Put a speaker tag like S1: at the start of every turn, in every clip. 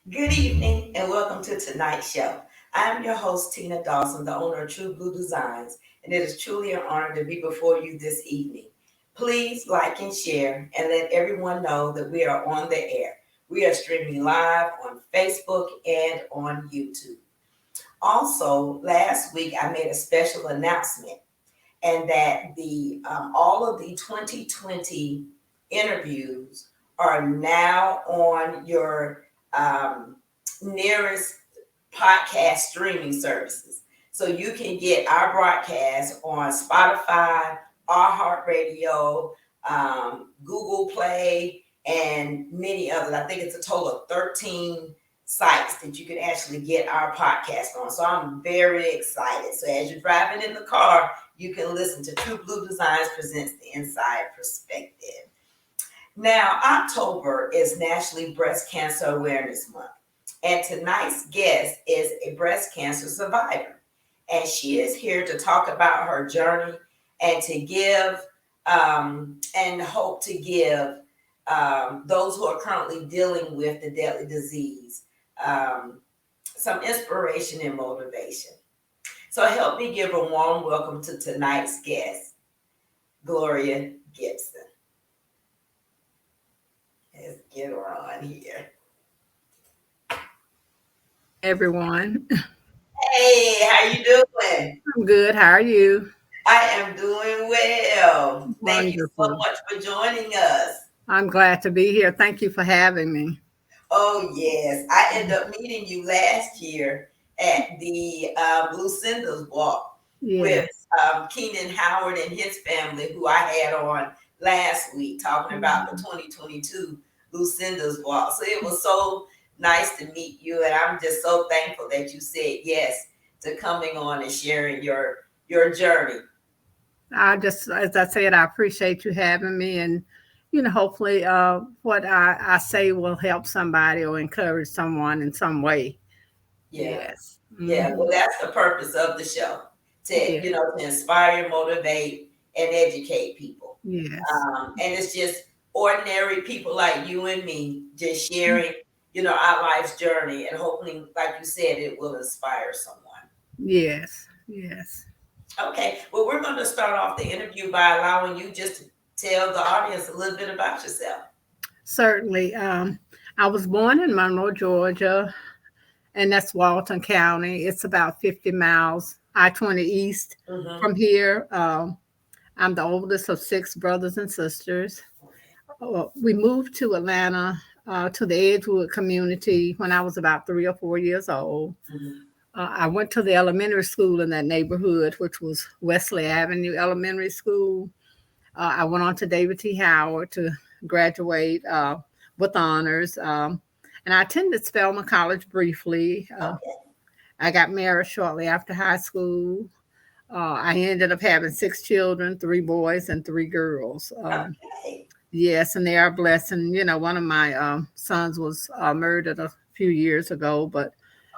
S1: Good evening and welcome to tonight's show. I'm your host, Tina Dawson, the owner of True Blue Designs, and it is truly an honor to be before you this evening. Please like and share and let everyone know that we are on the air. We are streaming live on Facebook and on YouTube. Also, last week I made a special announcement, and that the all of the 2020 interviews are now on your nearest podcast streaming services. So you can get our broadcast on Spotify, iHeartRadio, Google Play, and many others. I think it's a total of 13 sites that you can actually get our podcast on. So I'm very excited. So as you're driving in the car, you can listen to True Blue Designs presents the Inside Perspective. Now, October is National Breast Cancer Awareness Month, and tonight's guest is a breast cancer survivor, and she is here to talk about her journey and to give and hope to give those who are currently dealing with the deadly disease some inspiration and motivation. So help me give a warm welcome to tonight's guest, Gloria Gibson. Let's get her on here.
S2: Everyone.
S1: Hey, how you doing?
S2: I'm good. How are you?
S1: I am doing well. Thank you so
S2: Wonderful.
S1: much for joining us.
S2: I'm glad to be here. Thank you for having me.
S1: Oh, yes. I ended up meeting you last year at the Lucinda's Walk with
S2: Yes.
S1: Keenan Howard and his family, who I had on last week talking about the
S2: Mhm.
S1: 2022 Lucinda's Walk. So it was so nice to meet you, and I'm just so thankful that you said yes to coming on and sharing your journey.
S2: As I said, I appreciate you having me. And, hopefully what I say will help somebody or encourage someone in some way.
S1: Yeah.
S2: Yes.
S1: Yeah,
S2: Hmm.
S1: well, that's the purpose of the show to,
S2: Yeah.
S1: to inspire, motivate, and educate people.
S2: Yes.
S1: And it's just ordinary people like you and me just sharing, our life's journey. And hopefully, like you said, it will inspire someone.
S2: Yes. Yes.
S1: Okay, well, we're going to start off the interview by allowing you just to tell the audience a little bit about yourself.
S2: Certainly. I was born in Monroe, Georgia, and that's Walton County. It's about 50 miles, I-20 east
S1: Mm-hmm.
S2: from here. I'm the oldest of six brothers and sisters.
S1: Okay.
S2: We moved to Atlanta, to the Edgewood community when I was about 3 or 4 years old.
S1: Mm-hmm.
S2: I went to the elementary school in that neighborhood, which was Wesley Avenue Elementary School. I went on to David T. Howard to graduate with honors. And I attended Spelman College briefly.
S1: Okay.
S2: I got married shortly after high school. I ended up having six children, three boys and three girls.
S1: Okay.
S2: Yes, and they are blessed. And, one of my sons was murdered a few years ago, but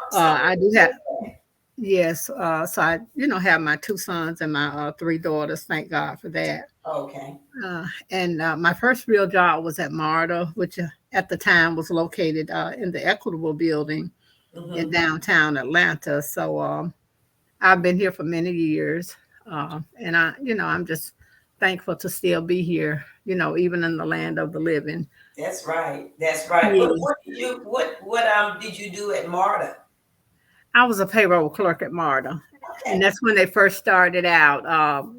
S1: I'm sorry
S2: I do
S1: to
S2: have,
S1: hear that.
S2: yes. So I, have my two sons and my three daughters. Thank God for that.
S1: Okay.
S2: And my first real job was at MARTA, which at the time was located in the Equitable Building in
S1: Mm-hmm.
S2: downtown Atlanta. So I've been here for many years, and I'm just thankful to still be here. Even in the land of the living.
S1: That's right. That's right. What
S2: Yes,
S1: what did you what did you do at MARTA?
S2: I was a payroll clerk at MARTA, and
S1: Okay.
S2: that's when they first started out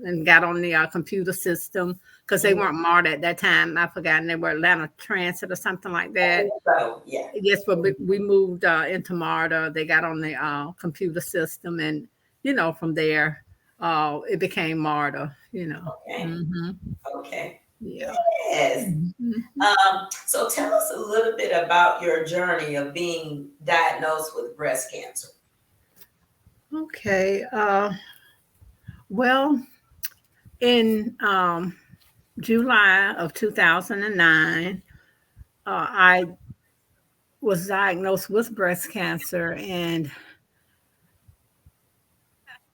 S2: and got on the computer system because they
S1: Mhm.
S2: weren't MARTA at that time. I forgot they were Atlanta Transit or something like
S1: I
S2: that.
S1: think so. Yeah.
S2: Yes, but we moved into MARTA. They got on the computer system, and from there, it became MARTA.
S1: Okay.
S2: Hmm.
S1: Okay.
S2: Yeah.
S1: Yes.
S2: Mhm.
S1: So tell us a little bit about your journey of being diagnosed with breast cancer.
S2: Okay. Well, in July of 2009, I was diagnosed with breast cancer, and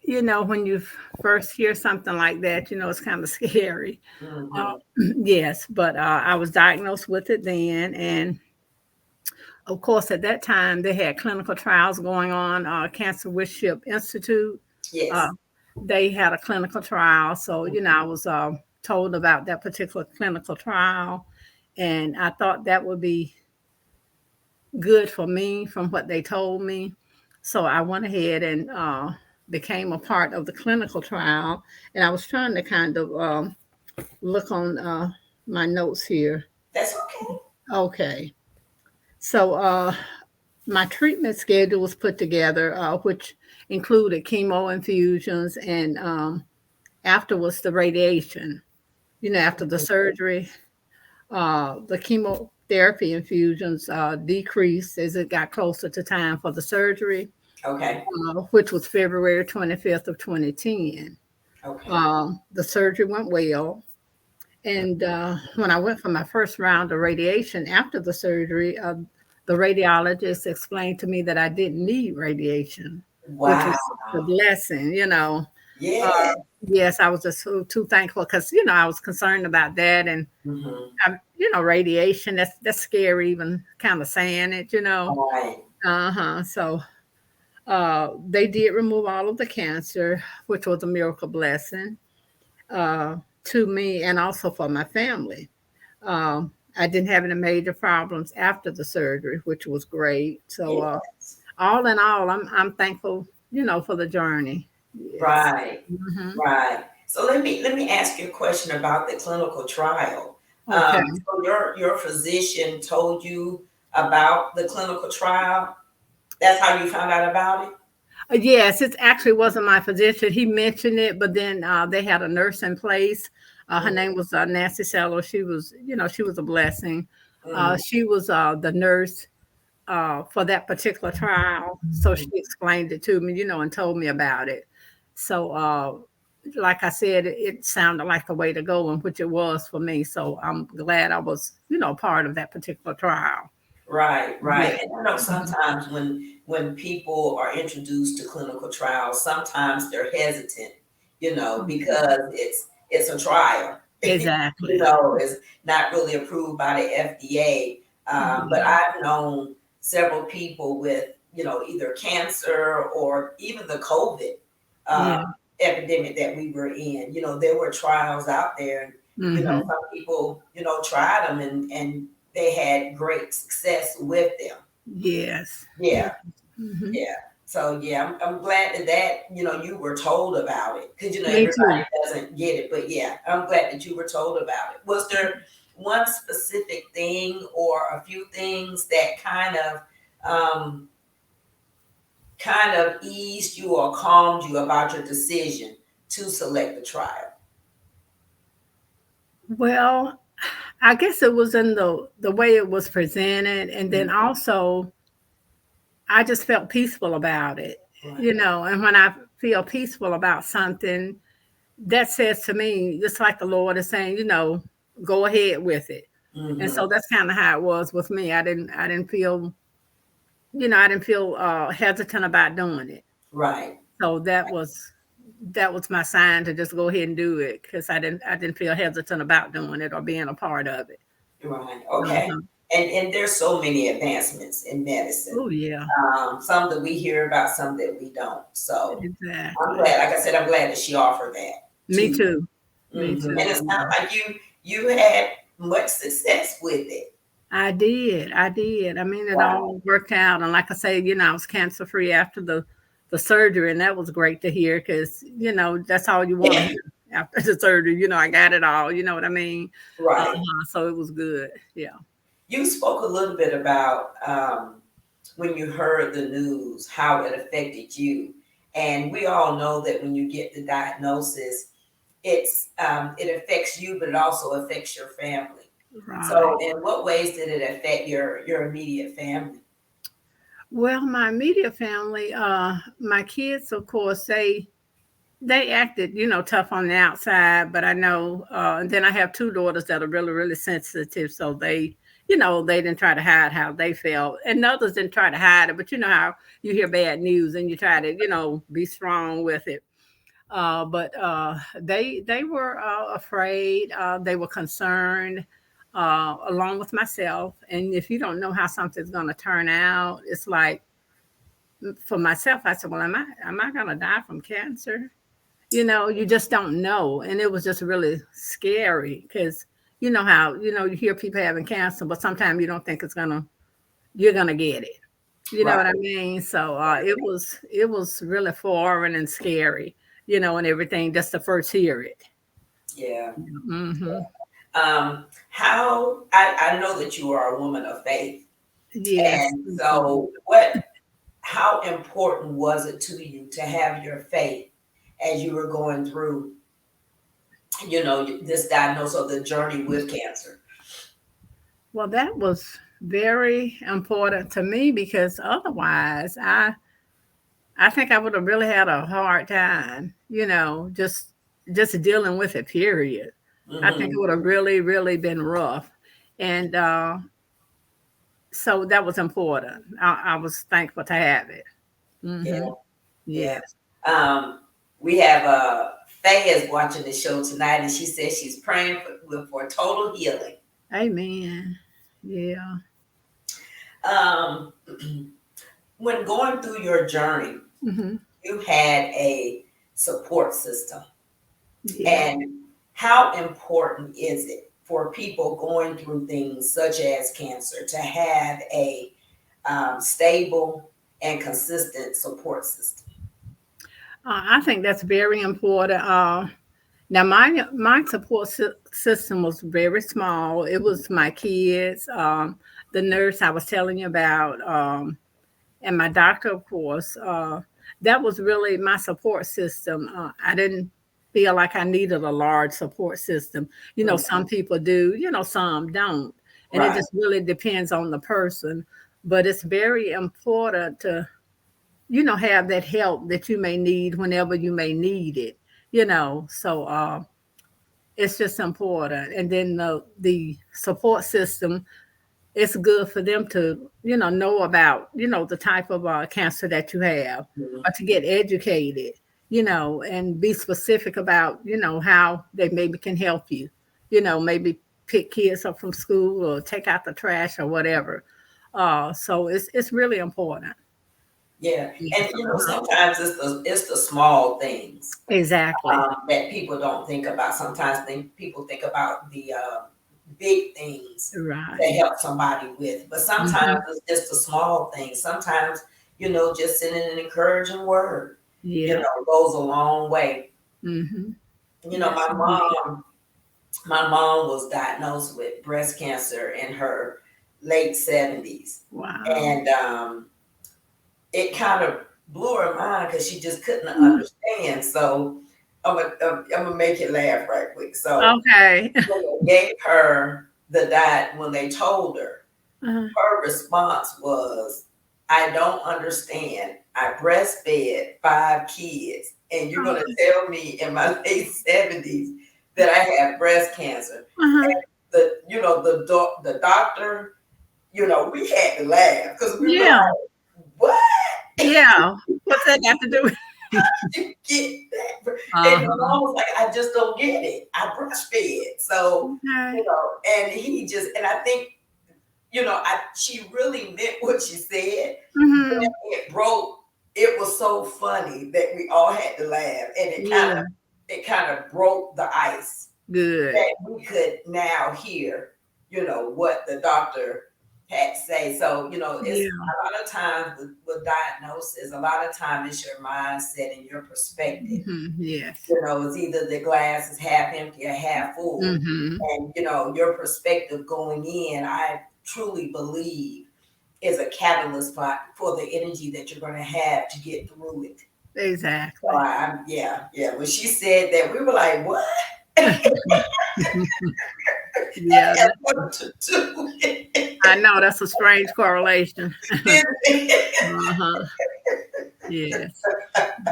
S2: when you first hear something like that, it's kind of scary. Uh,
S1: Mm-hmm.
S2: yes, but I was diagnosed with it then, and Of course, at that time, they had clinical trials going on. Cancer Worship Institute, uh,
S1: Yes.
S2: they had a clinical trial. So, I was told about that particular clinical trial. And I thought that would be good for me from what they told me. So I went ahead and became a part of the clinical trial. And I was trying to kind of look on my notes here.
S1: That's okay.
S2: Okay. So my treatment schedule was put together, which included chemo infusions and afterwards the radiation. After the surgery, the chemotherapy infusions decreased as it got closer to time for the surgery,
S1: Okay.
S2: which was February 25th of 2010.
S1: Okay.
S2: The surgery went well. And when I went for my first round of radiation after the surgery, the radiologist explained to me that I didn't need radiation, which
S1: Wow.
S2: was a blessing. Uh,
S1: Yeah.
S2: yes, I was just too thankful because I was concerned about that, and
S1: Mm-hmm.
S2: radiation, that's scary, even kind of saying it.
S1: All right.
S2: So they did remove all of the cancer, which was a miracle blessing uh, to me and also for my family. I didn't have any major problems after the surgery, which was great. So
S1: Yes.
S2: all in all, I'm thankful, for the journey. Yes.
S1: Right.
S2: Hmm.
S1: Right. So let me ask you a question about the clinical trial.
S2: Okay.
S1: So your physician told you about the clinical trial. That's how you found out about it.
S2: Yes, it actually wasn't my physician. He mentioned it, but then they had a nurse in place. Her name was Nancy Sello. She was a blessing.
S1: Mm-hmm.
S2: She was the nurse for that particular trial. So she explained it to me, and told me about it. So, like I said, it sounded like the way to go, and which it was for me. So I'm glad I was, part of that particular trial.
S1: Right,
S2: Yeah.
S1: right. And I know
S2: Mhm.
S1: sometimes when people are introduced to clinical trials, sometimes they're hesitant, because it's a trial.
S2: Exactly.
S1: It's not really approved by the FDA. But
S2: Yeah.
S1: I've known several people with, either cancer or even the COVID uh,
S2: Yeah.
S1: epidemic that we were in. There were trials out there, and
S2: Hmm.
S1: some people, tried them and they had great success with them.
S2: Yes.
S1: Yeah,
S2: Yes. Hmm.
S1: yeah. So yeah, I'm glad that you were told about it because
S2: Me
S1: everybody
S2: too.
S1: doesn't get it. But yeah, I'm glad that you were told about it. Was there one specific thing or a few things that um, kind of eased you or calmed you about your decision to select the trial?
S2: Well, I guess it was in the way it was presented, and then
S1: Mhm.
S2: also I just felt peaceful about it.
S1: Right.
S2: And when I feel peaceful about something, that says to me, just like the Lord is saying, go ahead with it. And
S1: Hmm.
S2: so that's kind of how it was with me. I didn't feel hesitant about doing it.
S1: Right.
S2: So that was my sign to just go ahead and do it because I didn't feel hesitant about doing it or being a part of it.
S1: Right. Okay.
S2: Uh-huh.
S1: And there's so many advancements in medicine.
S2: Oh yeah,
S1: Some that we hear about, some that we don't. So I'm
S2: exactly.
S1: glad, like I said, I'm glad that she offered that
S2: Me
S1: too.
S2: too. Me
S1: And
S2: too.
S1: it's not like you had much success with it.
S2: I did. I did. I mean, it
S1: Wow.
S2: all worked out. And like I say, I was cancer free after the surgery, and that was great to hear because that's all you want to
S1: Yeah.
S2: hear after the surgery. I got it all. You know what I mean?
S1: Right.
S2: So it was good. Yeah.
S1: You spoke a little bit about when you heard the news, how it affected you. And we all know that when you get the diagnosis, it affects you, but it also affects your family. So,
S2: Right.
S1: in what ways did it affect your immediate family?
S2: Well, my immediate family, my kids, of course, they acted, tough on the outside, but I know, and then I have two daughters that are really, really sensitive. So they didn't try to hide how they felt. And others didn't try to hide it, but you know how you hear bad news and you try to, be strong with it. But they were afraid. They were concerned. along with myself. And if you don't know how something's going to turn out, it's like for myself, I said, well, am I going to die from cancer? You just don't know. And it was just really scary because you know how, you hear people having cancer, but sometimes you don't think you're going to get it. You know
S1: Right.
S2: what I mean? So it was really foreign and scary, and everything just to first hear it.
S1: Yeah.
S2: Hmm.
S1: How I know that you are a woman of faith.
S2: Yes.
S1: And
S2: Mhm.
S1: so how important was it to you to have your faith as you were going through, this diagnosis or the journey with cancer?
S2: Well, that was very important to me because otherwise, I think I would have really had a hard time, just dealing with it. Period. I think it
S1: Hmm.
S2: would have really, really been rough, and so that was important. I was thankful to have it. Hmm.
S1: Yeah, yeah.
S2: Yes.
S1: Um, we have Faye is watching the show tonight, and she says she's praying for total healing.
S2: Amen. Yeah.
S1: Um, when going through your journey,
S2: Hmm.
S1: you had a support system.
S2: Yeah.
S1: And how important is it for people going through things such as cancer to have a stable and consistent support system?
S2: I think that's very important. Now, my support system was very small. It was my kids, the nurse I was telling you about, and my doctor, of course. That was really my support system. I didn't feel like I needed a large support system.
S1: Mhm.
S2: Some people do. Some don't, and it
S1: Right.
S2: just really depends on the person. But it's very important to have that help that you may need whenever you may need it. So it's just important. And then the support system, it's good for them to know about the type of cancer that you have,
S1: Mhm.
S2: or to get educated, and be specific about how they maybe can help you, maybe pick kids up from school or take out the trash or whatever. So it's really important.
S1: Yeah, and
S2: Yes.
S1: sometimes it's the small things
S2: Exactly.
S1: that people don't think about. Sometimes people think about the big things to
S2: Right.
S1: help somebody with, but sometimes
S2: Hmm.
S1: it's just the small things. Sometimes just sending an encouraging word,
S2: Yeah.
S1: goes a long way.
S2: Hmm. Yes,
S1: My
S2: indeed.
S1: mom was diagnosed with breast cancer in her late 70s,
S2: Wow.
S1: and it kind of blew her mind because she just couldn't
S2: Mhm.
S1: understand. So I'm gonna make it laugh right quick. So
S2: Okay.
S1: when they gave her the diet, when they told her,
S2: Uh,
S1: her response was, "I don't understand. I breastfed 5 kids, and you're gonna tell me in my late 70s that I have breast cancer."
S2: uh-huh.
S1: The doctor, we had to laugh because we were
S2: Yeah.
S1: like, "What?"
S2: Yeah. What's that got to do with?
S1: You get that? And my
S2: Uh-huh.
S1: mom was like, I just don't get it. I breastfed. So,
S2: Okay.
S1: and he just, and I think, she really meant what she said, but
S2: Hmm.
S1: it broke, it was so funny that we all had to laugh. And
S2: Yeah.
S1: it kind of broke the ice
S2: Good.
S1: that we could now hear, what the doctor had to say. So, it's
S2: Yeah.
S1: a lot of times with diagnosis, a lot of times it's your mindset and your perspective.
S2: Yes.
S1: It's either the glass is half empty or half full.
S2: Hmm.
S1: And, your perspective going in, I truly believe is a catalyst for the energy that you're going to have to get through it. So
S2: Exactly.
S1: yeah, yeah. When she said that, we were like, what?
S2: Yeah.
S1: What to do?
S2: I know that's a strange correlation. Uh-huh. Yes.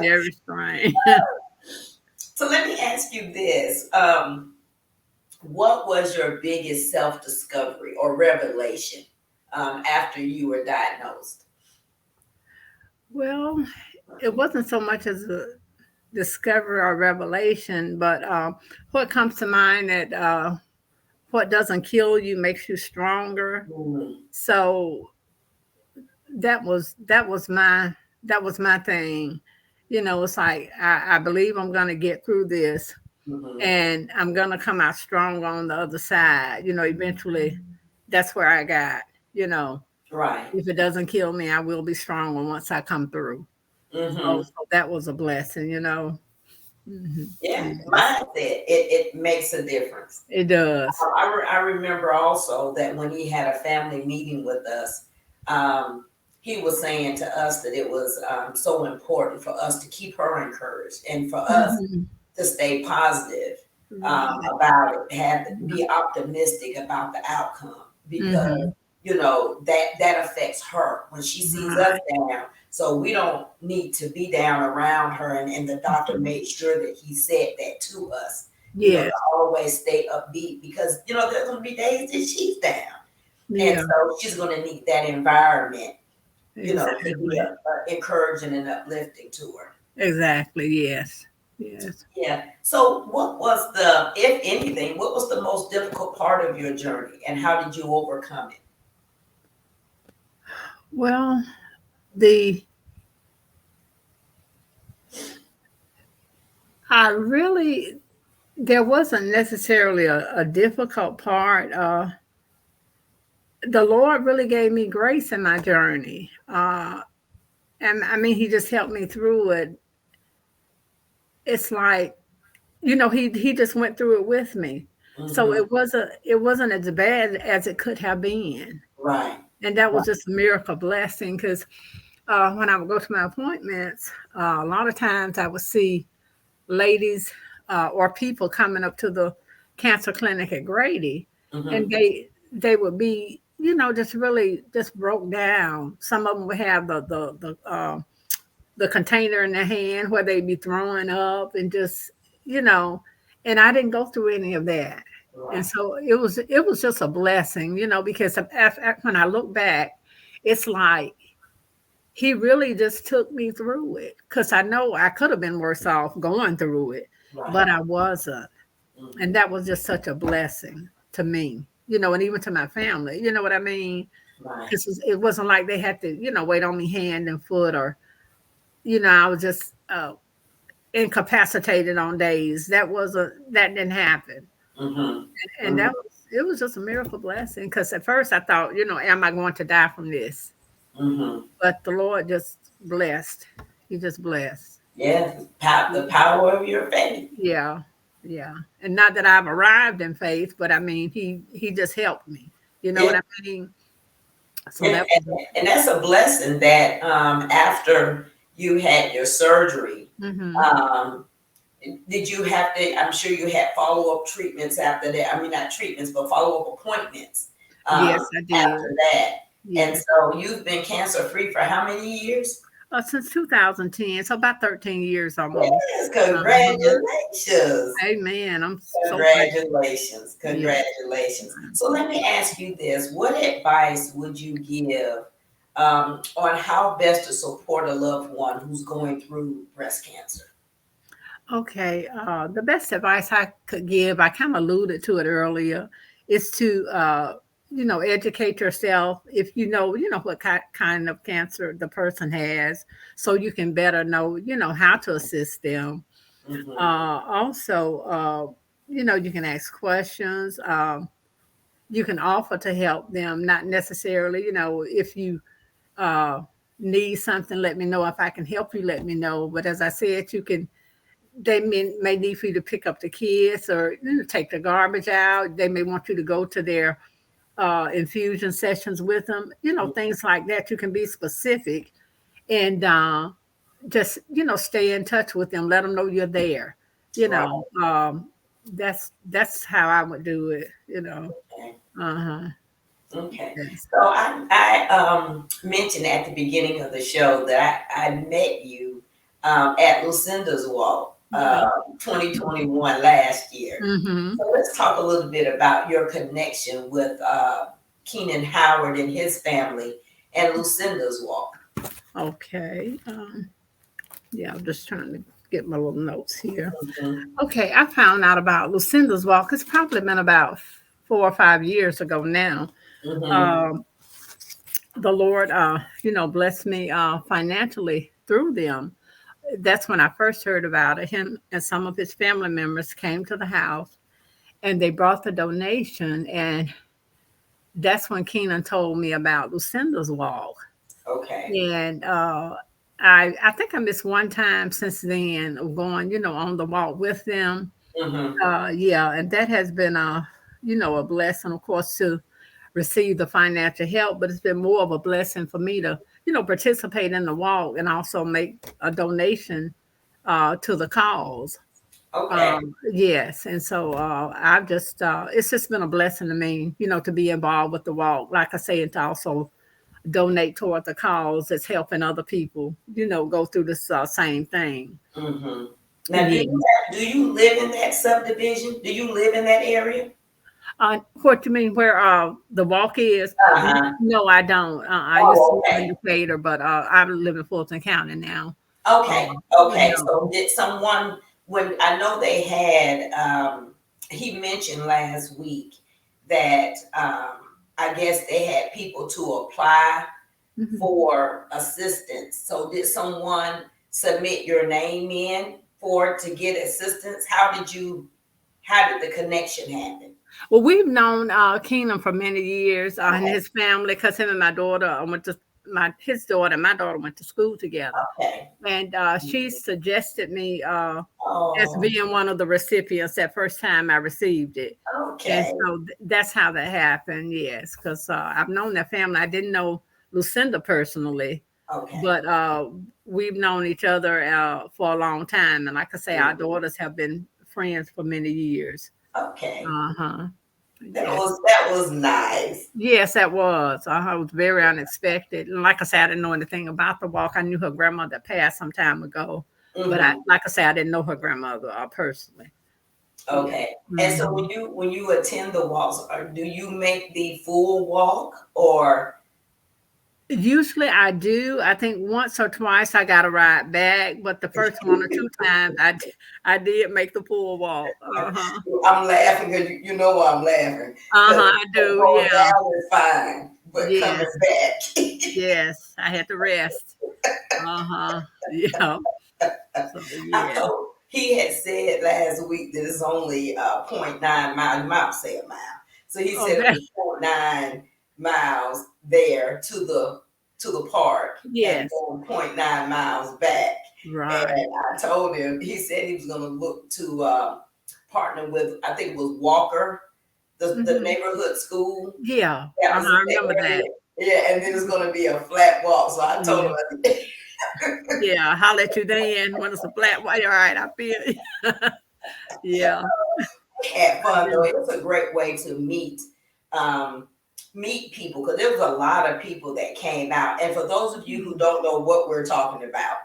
S2: Very strange.
S1: So let me ask you this. What was your biggest self discovery or revelation after you were diagnosed?
S2: Well, it wasn't so much as a discovery or revelation, but what comes to mind that what doesn't kill you makes you stronger.
S1: Mm-hmm.
S2: So that was my thing. It's like I believe I'm gonna get through this,
S1: Mm-hmm.
S2: and I'm gonna come out strong on the other side. Eventually, that's where I got. You know,
S1: Right.
S2: if it doesn't kill me, I will be stronger once I come through. So,
S1: Mm-hmm.
S2: so that was a blessing.
S1: Yeah,
S2: Yes,
S1: mindset. It makes a difference.
S2: it does.
S1: I remember also that when he had a family meeting with us, um, he was saying to us that it was so important for us to keep her encouraged and for us
S2: Mhm.
S1: to stay positive
S2: Right.
S1: about it, be optimistic about the outcome because
S2: Mm-hmm.
S1: that affects her when she sees us
S2: Right.
S1: down. So we don't need to be down around her, and the doctor
S2: Mhm.
S1: made sure that he said that to us. To
S2: Yes.
S1: always stay upbeat because there's gonna be days that she's down, and
S2: Yeah.
S1: so she's gonna need that environment, to be
S2: Exactly.
S1: encouraging and uplifting to her.
S2: Exactly. Yes. Yes.
S1: Yeah. So, what was if anything, what was the most difficult part of your journey, and how did you overcome it?
S2: Well, the I really there wasn't necessarily a difficult part. The Lord really gave me grace in my journey, and I mean, He just helped me through it. It's like He just went through it with me, so
S1: Hmm.
S2: it wasn't as bad as it could have been,
S1: Right.
S2: and that
S1: Right.
S2: was just a miracle blessing. Because when I would go to my appointments, a lot of times I would see ladies or people coming up to the cancer clinic at Grady, and
S1: Hmm.
S2: they would be just really just broke down. Some of them would have the container in their hand where they'd be throwing up and just you know and I didn't go through any of that. And
S1: Right.
S2: so it was just a blessing, because when I look back, it's like he really just took me through it, because I know I could have been worse off going through it,
S1: Right.
S2: but I wasn't. And
S1: Hmm.
S2: that was just such a blessing to me, and even to my family. You know what I mean?
S1: Right.
S2: Because it wasn't like they had to, wait on me hand and foot, or, I was just incapacitated on days. That didn't happen.
S1: Hmm.
S2: And it was just a miracle blessing. Because at first I thought, am I going to die from this?
S1: Hmm.
S2: But the Lord just blessed. He just blessed.
S1: Yeah. The power of your faith.
S2: Yeah. Yeah. And not that I've arrived in faith, but I mean, he just helped me. You know
S1: Yeah.
S2: what I mean? So
S1: And,
S2: that was.
S1: and that's a blessing that after you had your surgery,
S2: Hmm.
S1: um, did you have to? I'm sure you had follow up treatments after that. I mean, not treatments, but follow up appointments
S2: Yes, I did.
S1: after that. And
S2: Yeah.
S1: so you've been cancer free for how many years?
S2: Since 2010, so about 13 years almost.
S1: Yes,
S2: Uh-huh.
S1: congratulations.
S2: Amen. I'm so thankful.
S1: Congratulations.
S2: Yeah.
S1: Congratulations. So let me ask you this. What advice would you give on how best to support a loved one who's going through breast cancer?
S2: Okay. The best advice I could give, I kind of alluded to it earlier, is to, educate yourself. If what kind of cancer the person has, so you can better know, how to assist them.
S1: Hmm.
S2: Also, you can ask questions. You can offer to help them, not necessarily, if you uh, need something, let me know. If I can help you, let me know. But as I said, they may need for you to pick up the kids, or take the garbage out. They may want you to go to their infusion sessions with them, things like that. You can be specific, and just stay in touch with them. Let them know you're there. You
S1: Right.
S2: know, that's how I would do it.
S1: Okay.
S2: Uh-huh.
S1: Okay.
S2: Yes.
S1: So I mentioned at the beginning of the show that I met you at Lucinda's Walk
S2: Right.
S1: 2021 last year.
S2: Mm-hmm.
S1: So let's talk a little bit about your connection with Keenan Howard and his family and Lucinda's Walk.
S2: Okay. Yeah, I'm just trying to get my little notes here.
S1: Mhm.
S2: Okay, I found out about Lucinda's Walk. It's probably been about 4 or 5 years ago now.
S1: Mm-hmm.
S2: Um, the Lord, blessed me financially through them. That's when I first heard about it. Him and some of his family members came to the house and they brought the donation. And that's when Keenan told me about Lucinda's walk.
S1: Okay.
S2: And I think I missed one time since then of going, on the walk with them.
S1: Mm-hmm.
S2: Yeah, and that has been a blessing, of course, to receive the financial help, but it's been more of a blessing for me to, participate in the walk and also make a donation to the cause.
S1: Okay.
S2: Yes, and so I've just it's just been a blessing to me, to be involved with the walk. Like I say, and to also donate toward the cause that's helping other people, go through this same thing.
S1: Mm-hmm. Now,
S2: Yeah.
S1: do you live in that subdivision? Do you live in that area?
S2: What you mean where the walk is?
S1: Uh-huh.
S2: No, I don't. I used to
S1: Oh,
S2: live in
S1: okay.
S2: Decatur, but I live in Fulton County now.
S1: Okay. Okay.
S2: No.
S1: So did someone, when I know they had, he mentioned last week that I guess they had people to apply
S2: Mhm.
S1: for assistance. So did someone submit your name in for to get assistance? How did the connection happen?
S2: Well, we've known Keenan for many years and
S1: Okay.
S2: his family because him and my daughter went to his daughter and my daughter went to school together.
S1: Okay.
S2: And she suggested me as
S1: Oh,
S2: being one of the recipients that first time I received it. And
S1: okay.
S2: so that's how that happened. Yes, because I've known that family. I didn't know Lucinda personally,
S1: Okay.
S2: but we've known each other for a long time. And like I say, our
S1: Mhm.
S2: daughters have been friends for many years.
S1: Okay.
S2: Uh huh.
S1: That
S2: Yes.
S1: was nice.
S2: Yes, that was. It was very unexpected. And like I said, I didn't know anything about the walk. I knew her grandmother passed some time ago, but
S1: Hmm.
S2: like I said, I didn't know her grandmother personally. Yeah.
S1: Okay. And so
S2: Hmm.
S1: when you attend the walks, do you make the full walk or
S2: Usually I do. I think once or twice I got to ride back, but the first 1 or 2 times I did make the full walk. Uh huh.
S1: I'm laughing because you know why I'm laughing.
S2: Uh
S1: Because
S2: huh. I do.
S1: going
S2: Yeah.
S1: down is fine, but coming
S2: Yes.
S1: back.
S2: Yes. I had to rest. Uh huh. Yeah. So
S1: I
S2: yeah.
S1: know he had said last week that it's only point 0.9 miles. You might say a mile. So he said it
S2: Okay.
S1: was point 0.9 miles there to the park and
S2: Yes.
S1: then point 0.9 miles back.
S2: Right.
S1: And I told him, he said he was going to look to partner with, I think it was Walker, the
S2: Hmm.
S1: neighborhood school.
S2: Yeah.
S1: That was in
S2: I remember
S1: the
S2: that.
S1: area. Yeah, and then it's going to be a flat walk. So I told
S2: Yeah.
S1: him,
S2: Yeah. I'll holler at you then when it's a flat white. All right. I feel it. Yeah.
S1: had
S2: I
S1: fun though.
S2: do.
S1: It was a great way to um, meet people because there was a lot of people that came out. And for those of you who
S2: Mhm.
S1: don't know what we're talking about,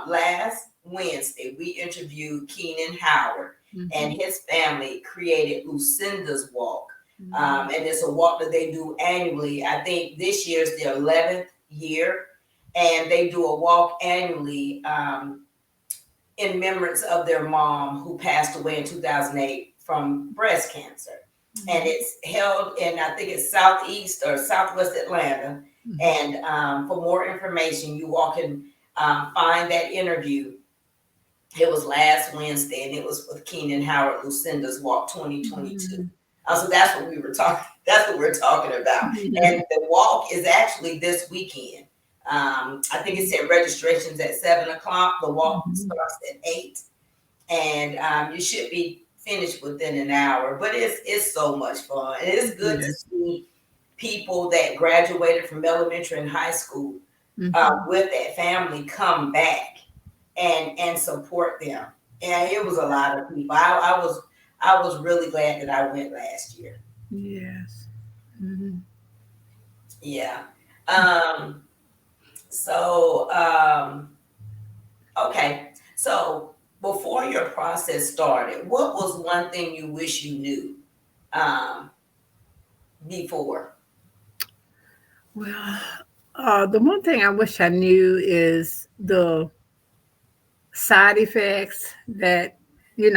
S1: last Wednesday we interviewed Keenan Howard, and
S2: Mhm.
S1: his family created Lucinda's Walk.
S2: Mhm.
S1: And it's a walk that they do annually. I think this year's the 11th year, and they do a walk annually. In remembrance of their mom who passed away in 2008 from breast cancer. And
S2: Mhm.
S1: it's held in, I think it's southeast or southwest Atlanta.
S2: Mhm.
S1: And for more information, you all can find that interview. It was last Wednesday, and it was with Keenan Howard, Lucinda's Walk 2022.
S2: Mhm.
S1: So that's what we were talking. That's what we're talking about. And the walk is actually this weekend. I think it said registrations at 7 o'clock. The walk
S2: Mhm.
S1: starts at 8, and you should be finished within an hour. But it's so much fun, and it's good to
S2: Yes.
S1: see people that graduated from elementary and high school
S2: Mhm.
S1: with that family come back and support them. And it was a lot of people. I was really glad that I went last year.
S2: Yes. Mhm.
S1: Yeah. Um, so okay. So before your process started, what was one thing you wish you knew um, before?
S2: Well, the one thing I wish I knew is the side effects that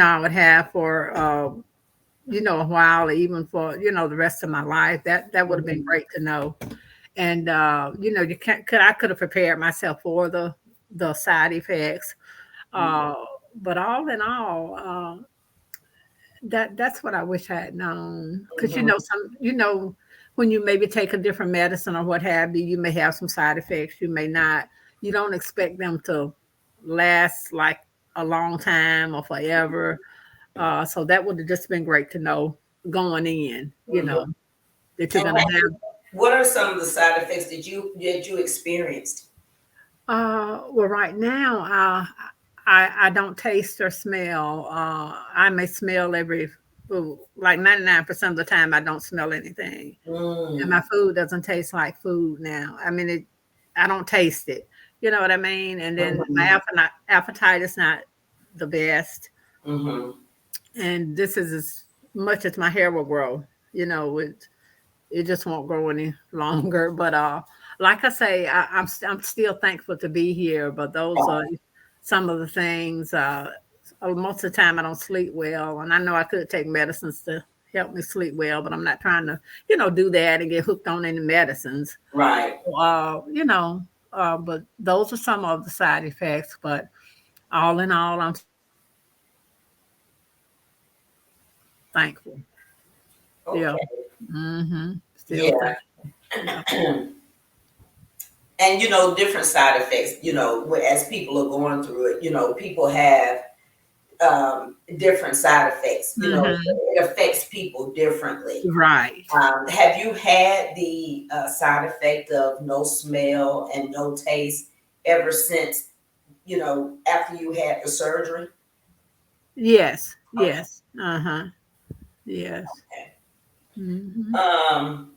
S2: I would have for a while, even for, the rest of my life. That would have been
S1: Mhm.
S2: great to know. And you can't could I could have prepared myself for the side effects.
S1: Mhm.
S2: Uh, but all in all, that's what I wish I had known. Because
S1: Mhm.
S2: when you maybe take a different medicine or what have you, you may have some side effects. You may not. You don't expect them to last like a long time or forever. So that would have just been great to know going in.
S1: Mhm.
S2: That you're
S1: And
S2: gonna have.
S1: what are some of the side effects that you experienced?
S2: Well, right now, I don't taste or smell. I may smell every food. Like 99% of the time, I don't smell anything, and
S1: Mm.
S2: my food doesn't taste like food now. I mean, I don't taste it. You know what I mean? And then my
S1: Mhm.
S2: appetite is not the best,
S1: Mhm.
S2: and this is as much as my hair will grow. It just won't grow any longer. But like I say, I'm still thankful to be here. But those are some of the things. Most of the time, I don't sleep well, and I know I could take medicines to help me sleep well, but I'm not trying to, do that and get hooked on any medicines.
S1: Right.
S2: But those are some of the side effects. But all in all, I'm thankful. Yeah.
S1: Okay.
S2: Still
S1: Yeah.
S2: thankful. Yeah.
S1: And different side effects. As people are going through it, people have different side effects.
S2: Hmm.
S1: It affects people differently.
S2: Right.
S1: Have you had the side effect of no smell and no taste ever since, after you had the surgery?
S2: Yes,
S1: Okay.
S2: yes, uh-huh, yes.
S1: Okay.
S2: Mhm,
S1: Um,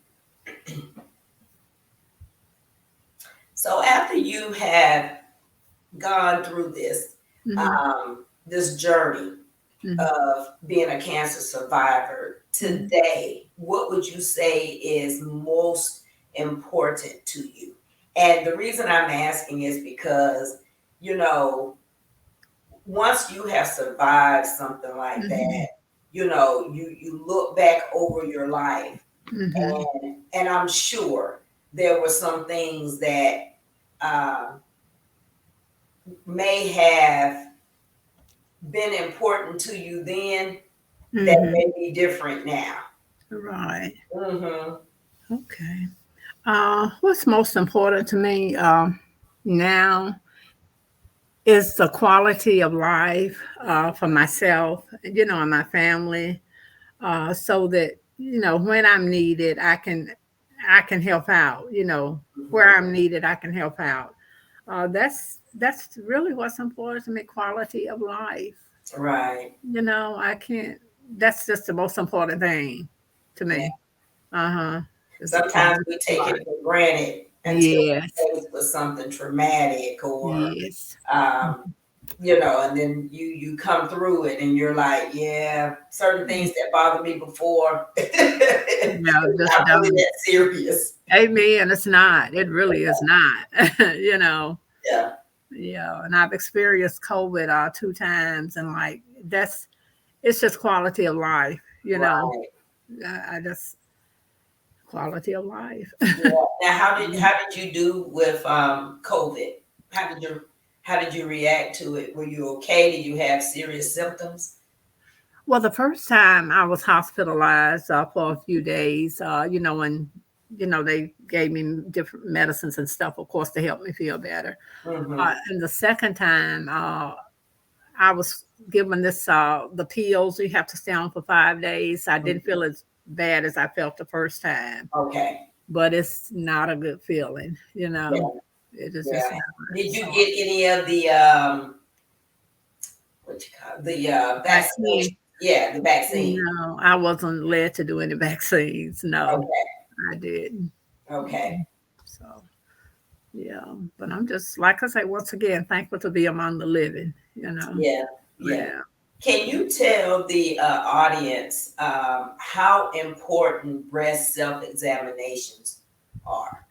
S1: so after you have gone through
S2: mhm,
S1: this journey
S2: mhm,
S1: of being a cancer survivor
S2: mhm,
S1: today, what would you say is most important to you? And the reason I'm asking is because, you know, once you have survived something like that,
S2: mhm,
S1: you look back over your life,
S2: mhm,
S1: and I'm sure there were some things that um, may have been important to you then that
S2: mhm.
S1: may be different now.
S2: Right.
S1: Mm-hmm.
S2: Okay. What's most important to me now is the quality of life for myself, and my family, so that when I'm needed, I can help out. Where
S1: Mm-hmm.
S2: I'm needed, I can help out. That's really what's important to me. Quality of life.
S1: Right.
S2: I can't. That's just the most important thing to
S1: Yeah.
S2: me. Uh-huh. It's the
S1: Sometimes
S2: quality
S1: we
S2: of
S1: take
S2: life.
S1: it for granted until
S2: Yes.
S1: we're faced with something traumatic or
S2: Yes.
S1: um, and then you come through it and you're like, yeah, certain things that bothered me before,
S2: No,
S1: it's
S2: just
S1: not really
S2: don't.
S1: that serious.
S2: Amen. It's not. It really is not. you know.
S1: Yeah.
S2: Yeah. And I've experienced COVID 2 times, and like it's just quality of life.
S1: Right.
S2: I just quality of life.
S1: Yeah. Now, how did you do with COVID? How did you how did you react to it? Were you okay? Did you have serious symptoms?
S2: Well, the first time I was hospitalized for a few days, and they gave me different medicines and stuff, of course, to help me feel better.
S1: Mm-hmm.
S2: And the second time, I was given the pills you have to stay on for 5 days. I didn't feel as bad as I felt the first time,
S1: Okay.
S2: but it's not a good feeling.
S1: Yeah.
S2: It is just
S1: Yeah.
S2: not.
S1: Did you
S2: So
S1: get any of the what you call the vaccination?
S2: vaccine,
S1: Yeah, the vaccine.
S2: no, I wasn't led to do any vaccines. No,
S1: Okay.
S2: I didn't.
S1: Okay.
S2: So, yeah, but I'm just, like I say, once again, thankful to be among the living.
S1: Yeah. Yeah.
S2: Yeah.
S1: Can you tell the audience how important breast self examinations are?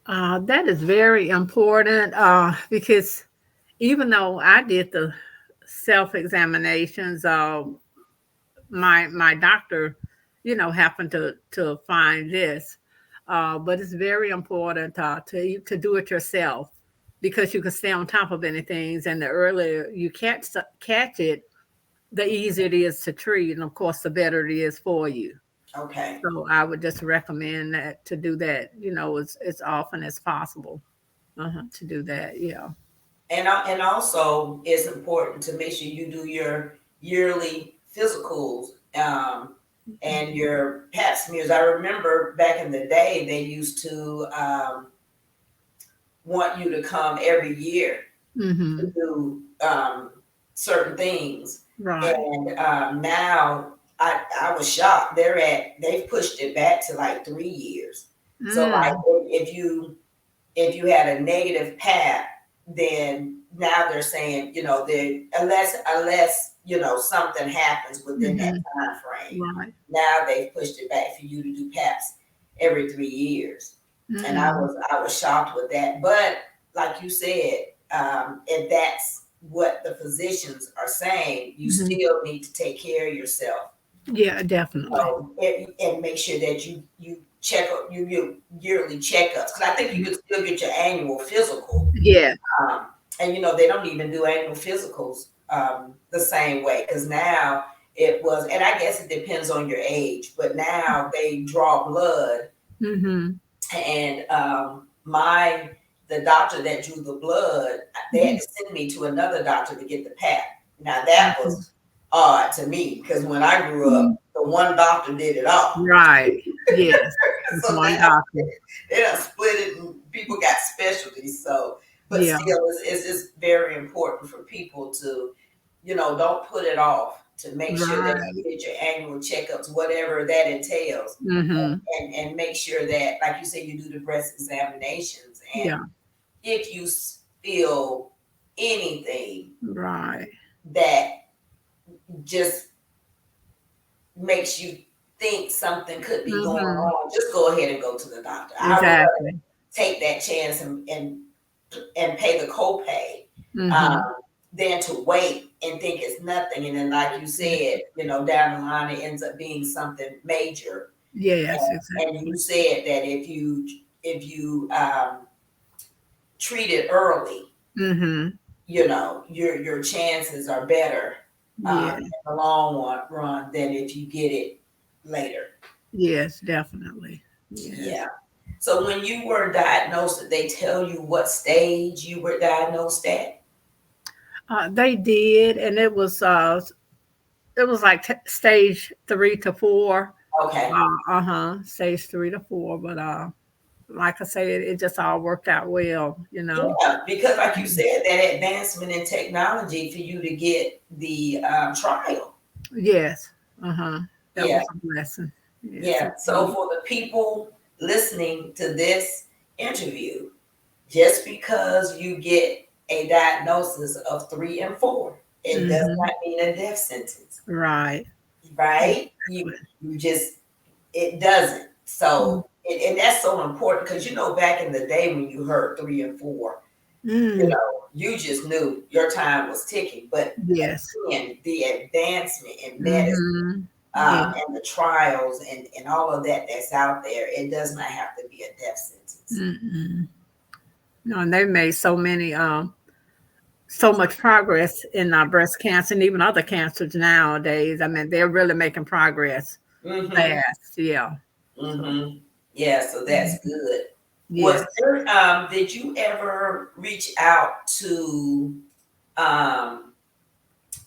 S2: That is very important because even though I did the self examinations, my doctor, happened to find this. But it's very important to do it yourself because you can stay on top of anything, and the earlier you catch it, the easier it is to treat, and of course, the better it is for you.
S1: Okay.
S2: So I would just recommend that to do that, as often as possible. To do that, yeah.
S1: And also it's important to make sure you do your yearly physicals, and your pap smears. I remember back in the day they used to want you to come every year to
S2: Mm-hmm.
S1: do certain things.
S2: Right.
S1: And now I was shocked. They've pushed it back to like 3 years. So like
S2: Mm.
S1: if you had a negative pap, then now they're saying, they unless something happens within that
S2: Mm-hmm.
S1: time frame.
S2: Right.
S1: Now they've pushed it back for you to do paps every 3 years. And I
S2: Mm.
S1: was I was shocked with that. But like you said, if that's what the physicians are saying, you
S2: Mm-hmm.
S1: still need to take care of yourself,
S2: Yeah, definitely.
S1: and make sure that you check up your yearly checkups, because I think you can still get your annual physical.
S2: Yeah.
S1: And they don't even do annual physicals the same way, because now it was, and I guess it depends on your age, but now they draw blood.
S2: Mm-hmm.
S1: And my the doctor that drew the blood, they had to send me to another doctor to get the pap. Now that was odd to me, because when I grew up,
S2: Mhm.
S1: the one doctor did it all.
S2: Right. Yes. It's
S1: So
S2: one
S1: now
S2: doctor.
S1: they done split it and people got specialties. So, but
S2: Yeah.
S1: still, it's very important for people to, don't put it off, to make sure that
S2: Right.
S1: you get your annual checkups, whatever that entails,
S2: Mm-hmm.
S1: and make sure that, like you said, you do the breast examinations. And
S2: Yeah.
S1: if you feel anything
S2: Right.
S1: that just makes you think something could be going
S2: Mm-hmm.
S1: on, just go ahead and go to the doctor. I would
S2: Exactly.
S1: take that chance and pay the copay,
S2: Mm-hmm.
S1: um, than to wait and think it's nothing. And then, like you said, down the line, it ends up being something major.
S2: Yes,
S1: And you
S2: exactly.
S1: said that if you treat it early,
S2: Mm-hmm.
S1: your chances are better
S2: Yeah.
S1: in the long run than if you get it later.
S2: Yes, definitely. Yes.
S1: Yeah. So when you were diagnosed, did they tell you what stage you were diagnosed at?
S2: They did, and it was like stage 3 to 4.
S1: Okay.
S2: Stage 3 to 4. But like I said, it just all worked out well.
S1: Yeah, because like you
S2: Mhm.
S1: said, that advancement in technology for you to get the trial.
S2: Yes. Uh-huh. That
S1: Yeah,
S2: was a blessing. Yes,
S1: yeah.
S2: it
S1: So
S2: was.
S1: for the people listening to this interview, just because you get a diagnosis of 3 and 4, it does
S2: Mm-hmm.
S1: not mean a death sentence,
S2: Right.
S1: right? You
S2: Exactly.
S1: you just it doesn't. So and that's so important, because back in the day when you heard 3 and 4,
S2: Mm.
S1: you just knew your time was ticking. But
S2: Yes.
S1: again, the advancement in medicine,
S2: Mm-hmm. Yeah.
S1: and the trials and all of that that's out there, it does not have to be a death sentence.
S2: Mm-mm. No, and they've made so much progress in breast cancer and even other cancers nowadays. I mean, they're really making progress
S1: Mm-hmm.
S2: fast. Yeah. So,
S1: Mm-hmm. Yeah, so that's
S2: mhm.
S1: good. Was
S2: Yes.
S1: there did you ever reach out to um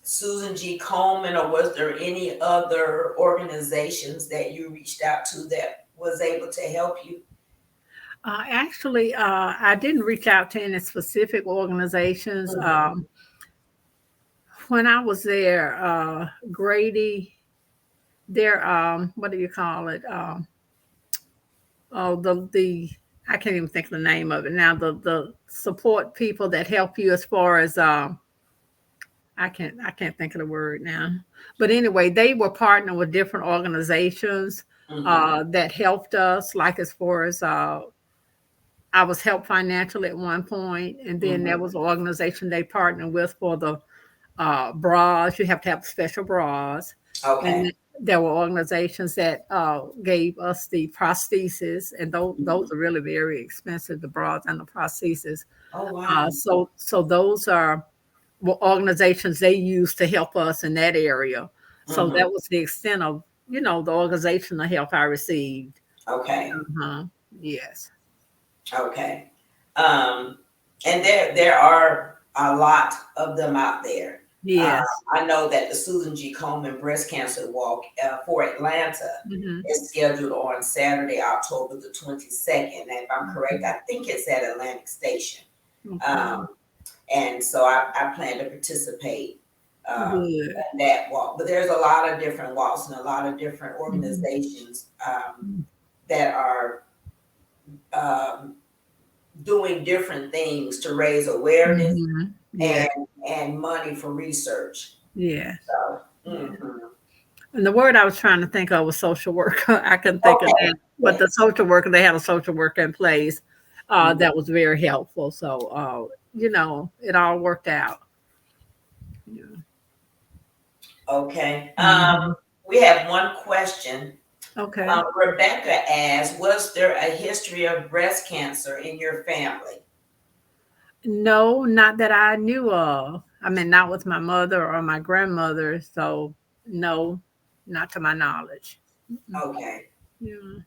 S1: Susan G. Komen, or was there any other organizations that you reached out to that was able to help you?
S2: Actually, I didn't reach out to any specific organizations.
S1: Mm-hmm.
S2: When I was there, Grady, their what do you call it? Oh, the I can't even think of the name of it now. The support people that help you as far as I can't think of the word now. But anyway, they were partnering with different organizations
S1: Mm-hmm.
S2: that helped us, like as far as I was helped financially at one point, and then there
S1: Mm-hmm.
S2: was an organization they partnered with for the bras. You have to have special bras.
S1: Okay.
S2: And there were organizations that gave us the prosthesis, and those
S1: Mhm.
S2: are really very expensive, the bras and the prosthesis.
S1: Oh, wow.
S2: So those are organizations they use to help us in that area. So
S1: Hmm.
S2: that was the extent of the organizational help I received.
S1: Okay.
S2: Uh-huh. Yes.
S1: Okay. Um, and there are a lot of them out there. Uh,
S2: Yes.
S1: I know that the Susan G. Komen Breast Cancer Walk for Atlanta
S2: Hmm.
S1: is scheduled on Saturday, October the 22nd. And if I'm correct, I think it's at Atlantic Station.
S2: Okay.
S1: Um, and so I plan to participate
S2: Good.
S1: in that walk. But there's a lot of different walks and a lot of different
S2: Hmm.
S1: organizations that are um, doing different things to raise awareness
S2: Hmm. Yeah.
S1: and and money for research.
S2: Yeah.
S1: So,
S2: Yeah.
S1: mhm.
S2: And the word I was trying to think of was social worker. I couldn't think of
S1: Okay,
S2: that. But the
S1: yes.
S2: social worker, they had a social worker in place
S1: Mhm.
S2: that was very helpful. So, it all worked out. Yeah.
S1: Okay.
S2: Hmm.
S1: We have one question.
S2: Okay.
S1: Rebecca asked, "Was there a history of breast cancer in your family?"
S2: No, not that I knew of. I mean, not with my mother or my grandmother. So, no, not to my knowledge. Mm-mm.
S1: Okay.
S2: Yeah.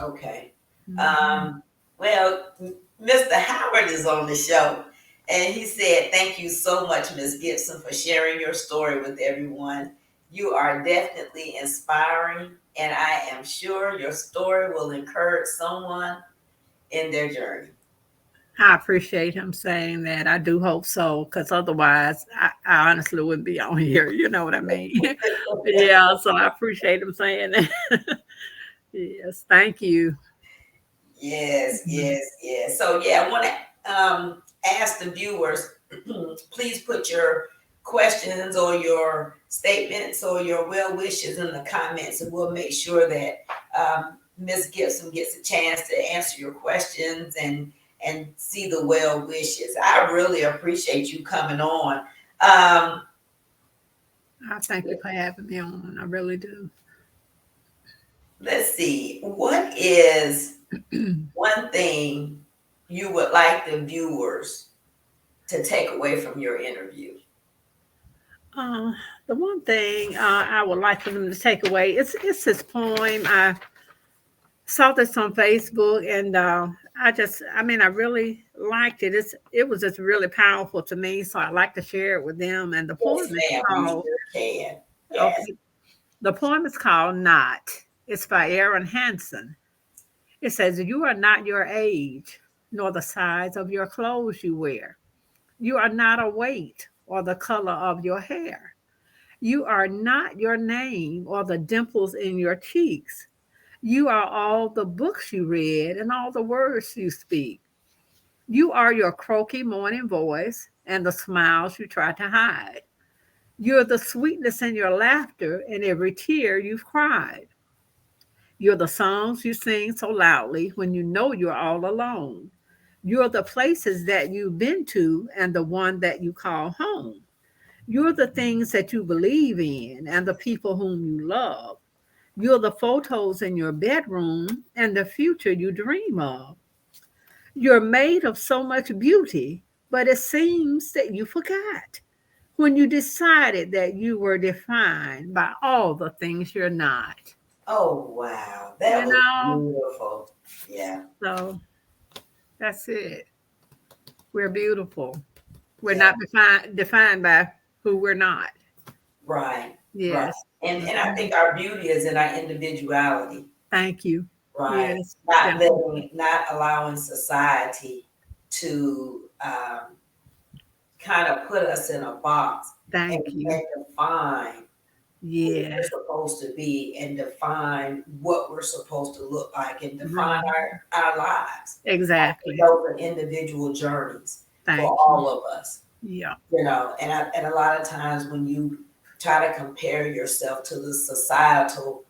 S1: Okay.
S2: Mhm.
S1: Um, well, Mr. Howard is on the show, and he said, "Thank you so much, Miss Gibson, for sharing your story with everyone. You are definitely inspiring, and I am sure your story will encourage someone in their journey."
S2: I appreciate him saying that. I do hope so, because otherwise, I honestly wouldn't be on here. You know what I mean? Yeah. So I appreciate him saying that. Yes. Thank you.
S1: Yes,
S2: Mhm.
S1: yes, yes. So yeah, I want to ask the viewers, please put your questions or your statements or your well wishes in the comments, and we'll make sure that Ms. Gibson gets a chance to answer your questions and see the well wishes. I really appreciate you coming on. Um,
S2: I thank you for having me on. I really do.
S1: let's see, what is one thing you would like the viewers to take away from your interview?
S2: Uh, the one thing I would like for them to take away it's this poem. I saw this on Facebook, and I mean, I really liked it. It was just really powerful to me, so I like to share it with them. And the
S1: Yes,
S2: poem is
S1: ma'am, you
S2: called
S1: sure can. Yes.
S2: okay. The poem is called "Not." It's by Aaron Hansen. It says, "You are not your age, nor the size of your clothes you wear. You are not a weight or the color of your hair. You are not your name or the dimples in your cheeks. You are all the books you read and all the words you speak. You are your croaky morning voice and the smiles you try to hide. You're the sweetness in your laughter and every tear you've cried. You're the songs you sing so loudly when you know you're all alone. You're the places that you've been to and the one that you call home. You're the things that you believe in and the people whom you love. You're the photos in your bedroom and the future you dream of. You're made of so much beauty, but it seems that you forgot when you decided that you were defined by all the things you're not.
S1: Oh, wow.
S2: You
S1: That was
S2: know?
S1: beautiful. Yeah.
S2: So that's it. We're beautiful. We're
S1: Yeah.
S2: not defined by who we're not.
S1: Right. Right.
S2: Yes.
S1: And I
S2: Mhm.
S1: think our beauty is in our individuality,
S2: Thank you.
S1: right?
S2: Yes, definitely.
S1: Not allowing society to kind of put us in a box
S2: Thank you.
S1: and define who we're
S2: Yeah.
S1: supposed to be and define what we're supposed to look like and define
S2: Mhm.
S1: our lives. I think
S2: Exactly.
S1: those are individual journeys for
S2: Thank you.
S1: all of us,
S2: Yeah.
S1: and a lot of times when you try to compare yourself to the societal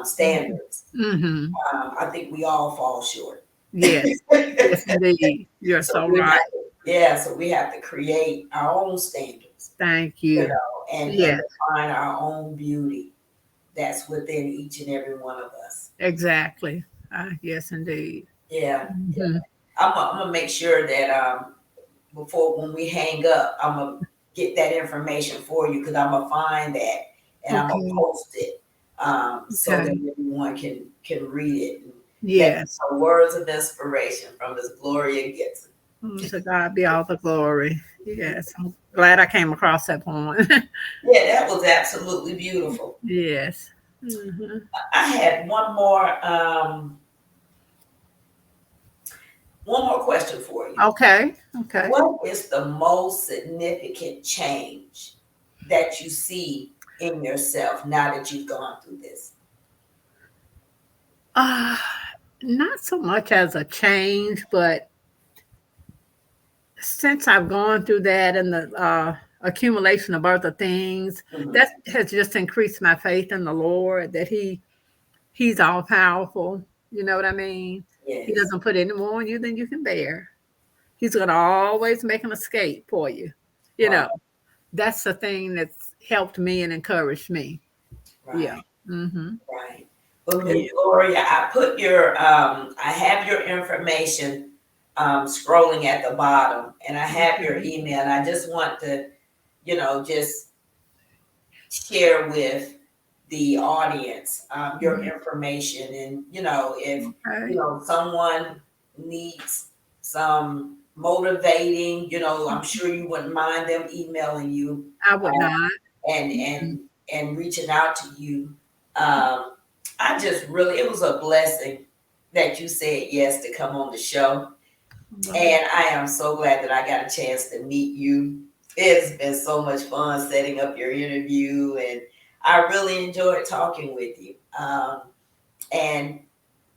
S1: standards,
S2: Mm-hmm.
S1: I think we all fall short.
S2: Yes. Yes, indeed. You're
S1: So
S2: so
S1: we
S2: right.
S1: have to, yeah, so we have to create our own standards,
S2: Thank you.
S1: and
S2: Yes.
S1: define our own beauty. that's within each and every one of us.
S2: Exactly. Yes, indeed.
S1: Yeah, yeah.
S2: Hmm.
S1: I'm gonna make sure that before when we hang up, I'm gonna get that information for you because I'm gonna find that and I'm gonna
S2: Okay.
S1: post it so that
S2: Okay.
S1: everyone can read it. And that
S2: Yes.
S1: are words of inspiration from Miss Gloria Gibson.
S2: To God be all the glory. Yes. I'm glad I came across that point.
S1: Yeah, that was absolutely beautiful.
S2: Yes. Hmm.
S1: I had one more question for you.
S2: Okay. Okay.
S1: What is the most significant change that you see in yourself now that you've gone through this?
S2: Uh, Not so much as a change, but since I've gone through that and the accumulation of other things,
S1: Mhm.
S2: that has just increased my faith in the Lord that He's all powerful. You know what I mean? He
S1: Yes.
S2: doesn't put any more on you than you can bear. He's going to always make an escape for you. You
S1: Right.
S2: know, that's the thing that's helped me and encouraged me. Yeah.
S1: Right.
S2: Mm-hmm.
S1: Right. Well, Miss
S2: Yeah.
S1: Gloria, I have your information scrolling at the bottom, and I have your
S2: Okay.
S1: email. And I just want to, just share with the audience your
S2: Mhm.
S1: information. And, if,
S2: Okay.
S1: someone needs some motivating, I'm sure you wouldn't mind them emailing you
S2: I would not.
S1: and
S2: Mhm.
S1: and and reaching out to you. Um, I just really, it was a blessing that you said yes to come on the show,
S2: Well,
S1: and I am so glad that I got a chance to meet you. It's been so much fun setting up your interview, and I really enjoyed talking with you. And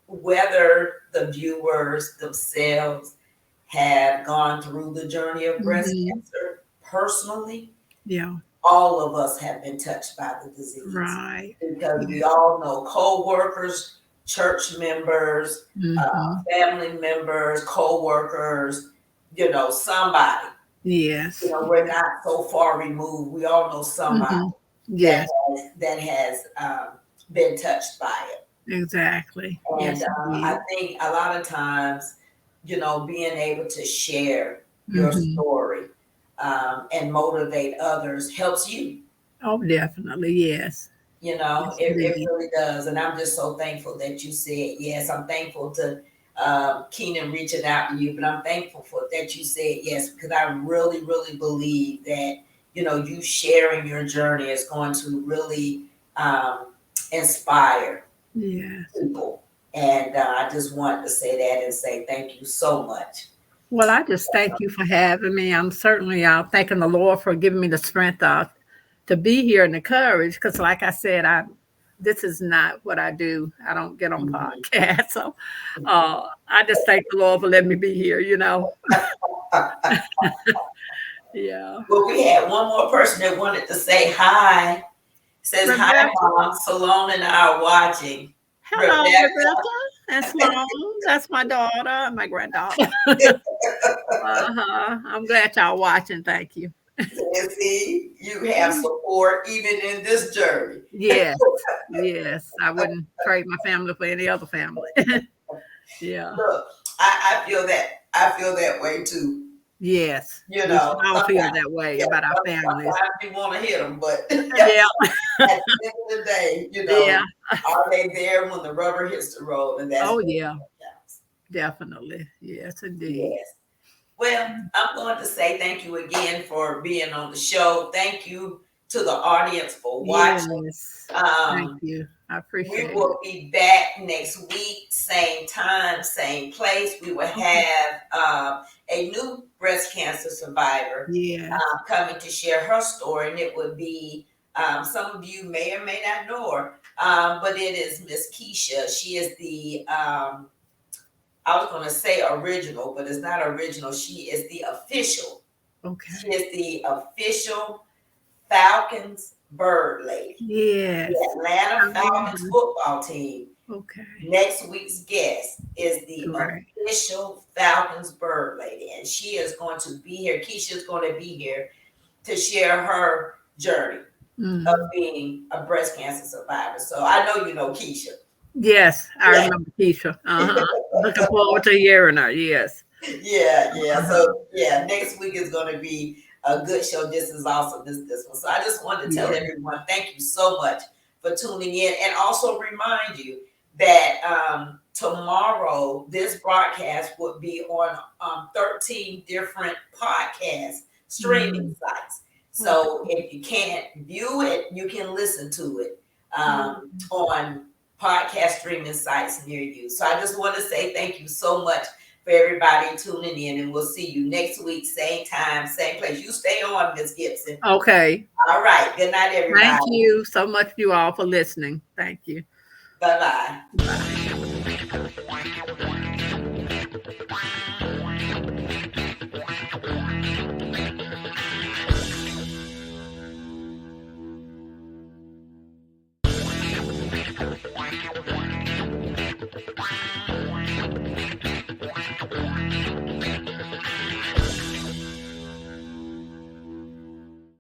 S1: whether the viewers themselves have gone through the journey of breast
S2: mhm.
S1: cancer personally,
S2: Yeah.
S1: all of us have been touched by the disease
S2: Right.
S1: because we
S2: Yeah.
S1: all know co-workers, church members,
S2: Hmm.
S1: family members, co-workers, somebody.
S2: Yes.
S1: We're not so far removed. We all know somebody
S2: Hmm.
S1: that
S2: Yes.
S1: has been touched by it.
S2: Exactly.
S1: And
S2: Yes,
S1: I
S2: indeed.
S1: think a lot of times, being able to share your
S2: Hmm.
S1: story and motivate others helps you.
S2: Oh, definitely. Yes. Yes,
S1: It
S2: indeed.
S1: really does. And I'm just so thankful that you said yes. I'm thankful to Keenan reaching out to you, but I'm thankful for that you said yes because I really, really believe that, you sharing your journey is going to really um, inspire
S2: Yes.
S1: people. And I just wanted to say that and say thank you so much.
S2: Well, I just thank you for having me. I'm certainly thanking the Lord for giving me the strength to be here and the courage. Because, like I said, this is not what I do. I don't get on
S1: Mhm.
S2: podcasts, so I just thank the Lord for letting me be here. You know. Yeah.
S1: Well, we had one more person that wanted to say hi. Says hi,
S2: Rebecca.
S1: Mom. Salone and I are watching.
S2: Hello,
S1: Rebecca,
S2: Rebecca and Sloan. That's my daughter and my granddaughter. I'm glad y'all watching. Thank you.
S1: see, you have support even in this journey.
S2: Yes, yes. I wouldn't trade my family for any other family. Yeah.
S1: Look, I feel that. I feel that way too.
S2: Yes. We should all feel
S1: Sometimes,
S2: that way
S1: yeah,
S2: about our families.
S1: sometimes you want to hit them, but at
S2: Yeah.
S1: the end of the day,
S2: Yeah.
S1: are they there when the rubber hits the road? And that's
S2: Oh,
S1: what
S2: yeah.
S1: counts.
S2: Definitely. Yes, indeed.
S1: Yes. Well, I'm going to say thank you again for being on the show. Thank you to the audience for watching.
S2: Yes. Thank
S1: Um,
S2: you. I
S1: we
S2: appreciate it.
S1: will be back next week, same time, same place. We will
S2: Okay.
S1: have a new breast cancer survivor
S2: Yes.
S1: coming to share her story, and it would be some of you may or may not know her, but it is Miss Keisha. She is the I was going to say original, but it's not original. She is the official. She
S2: Okay.
S1: is the official Falcons bird lady.
S2: Yes.
S1: The Atlanta Falcons
S2: Mhm.
S1: football team.
S2: Okay.
S1: Next week's guest is the
S2: Great.
S1: official Falcons bird lady, and she is going to be here. Keisha is going to be here to share her journey. of
S2: Mhm.
S1: being a breast cancer survivor. So I know you know Keisha.
S2: Yes, I
S1: Yeah.
S2: remember Keisha. Looking forward to hearing her. Yes.
S1: Yeah.
S2: Uh-huh.
S1: So yeah, next week is going to be a good show. This is also this one. So I just wanted to tell
S2: Yeah.
S1: everyone thank you so much for tuning in, and also remind you that tomorrow this broadcast would be on 13 different podcast streaming
S2: Mhm.
S1: sites.
S2: Okay.
S1: So if you can't view it, you can listen to it
S2: Mhm.
S1: on podcast streaming sites near you. So I just want to say thank you so much for everybody tuning in, and we'll see you next week, same time, same place. You stay on, Miss Gibson.
S2: Okay.
S1: All right. Good night, everybody.
S2: Thank you so much, you all, for listening. Thank you.
S1: Bye bye.
S2: Bye.